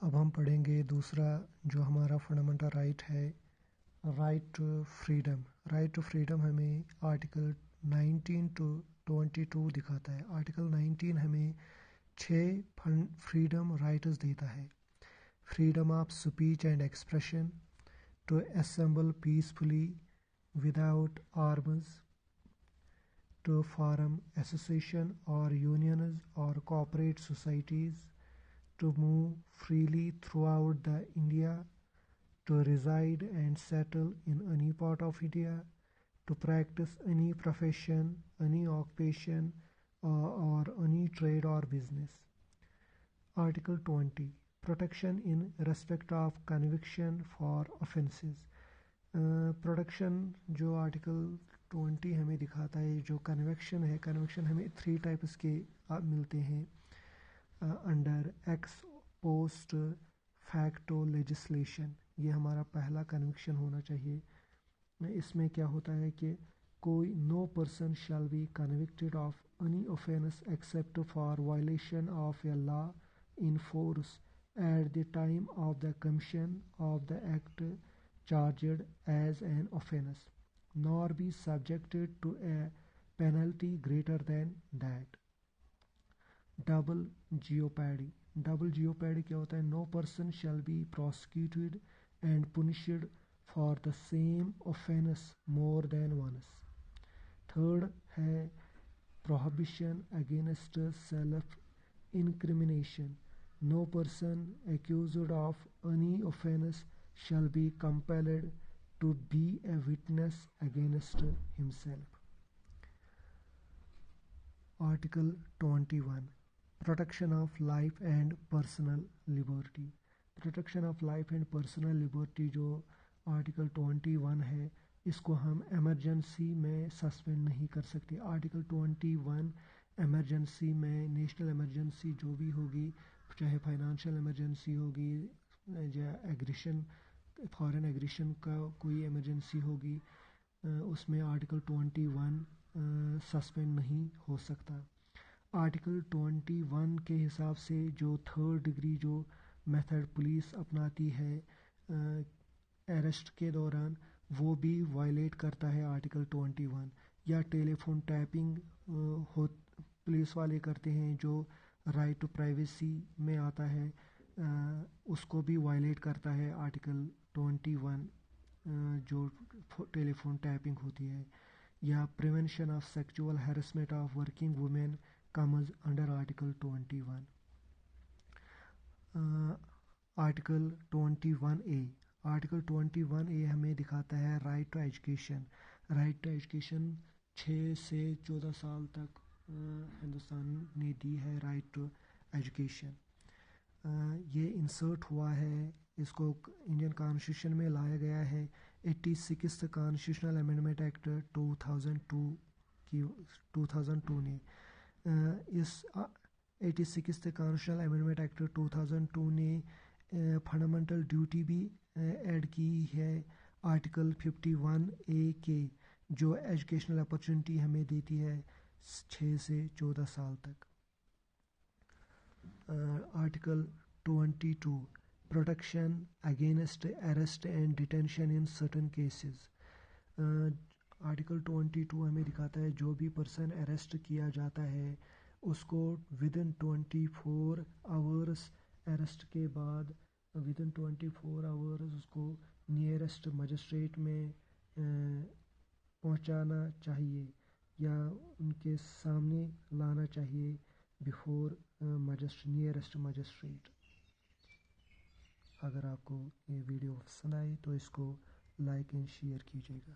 अब हम पढ़ेंगे दूसरा जो हमारा फंडामेंटल राइट है, right to freedom. Right to freedom हमें आर्टिकल 19 टू 22 दिखाता है। आर्टिकल 19 हमें 6 फ्रीडम राइट्स देता है। Freedom of speech and expression, to assemble peacefully without arms, to form association or unions or corporate societies, to move freely throughout the India, to reside and settle in any part of India, to practice any profession, any occupation, or any trade or business. Article 20. Protection in respect of conviction for offences. Production जो article 20 हमें दिखाता है, जो convection है, convection हमें 3 types के मिलते हैं under x post facto legislation. ये हमारा पहला कन्विक्शन होना चाहिए। इसमें क्या होता है कि कोई no person shall be convicted of any offence except for violation of a law in force at the time of the commission of the act charged as an offence, nor be subjected to a penalty greater than that. Double jeopardy. Double jeopardy क्या होता है? No person shall be prosecuted and punished for the same offence more than once. Third है prohibition against self incrimination. No person accused of any offence shall be compelled to be a witness against himself. Article 21. Protection of life and personal liberty. Protection of life and personal liberty जो article 21 है, इसको हम emergency में suspend नहीं कर सकते। Article 21 emergency में, national emergency जो भी होगी, चाहे फाइनेंशियल एमरजेंसी होगी या एग्रेशन, फॉरेन एग्रेशन का कोई इमरजेंसी होगी, उसमें आर्टिकल 21 सस्पेंड नहीं हो सकता। आर्टिकल 21 के हिसाब से जो थर्ड डिग्री जो मेथड पुलिस अपनाती है अरेस्ट के दौरान, वो भी वायलेट करता है आर्टिकल 21। या टेलीफोन टैपिंग हो पुलिस वाले करते हैं, जो राइट टू प्राइवेसी में आता है, उसको भी वायलेट करता है आर्टिकल 21 जो टेलीफोन टैपिंग होती है। या prevention of sexual harassment of working women comes under article 21। Article 21A। Article 21A हमें दिखाता है right to education. Right to education 6 से 14 साल तक हिंदुस्तान ने दी है राइट टू एजुकेशन। ये इंसर्ट हुआ है, इसको इंडियन कॉन्स्टिट्यूशन में लाया गया है 86 कॉन्स्टिट्यूशनल अमेंडमेंट एक्ट 2002 ने। इस 86 कॉन्स्टिट्यूशनल अमेंडमेंट एक्ट 2002 ने फंडामेंटल ड्यूटी भी ऐड की है आर्टिकल 51A के, जो एजुकेशनल अपॉर्चुनिटी हमें देती है 6 से 14 साल तक। Article 22 protection against arrest and detention in certain cases. Article 22 हमें दिखाता है जो भी पर्सन अरेस्ट किया जाता है उसको विदिन 24 आवर्स, अरेस्ट के बाद विदिन 24 आवर्स उसको नियरेस्ट मजिस्ट्रेट में पहुंचाना चाहिए या उनके सामने लाना चाहिए बिफोर नियरेस्ट मजिस्ट्रेट। अगर आपको ये वीडियो पसंद आई तो इसको लाइक एंड शेयर कीजिएगा।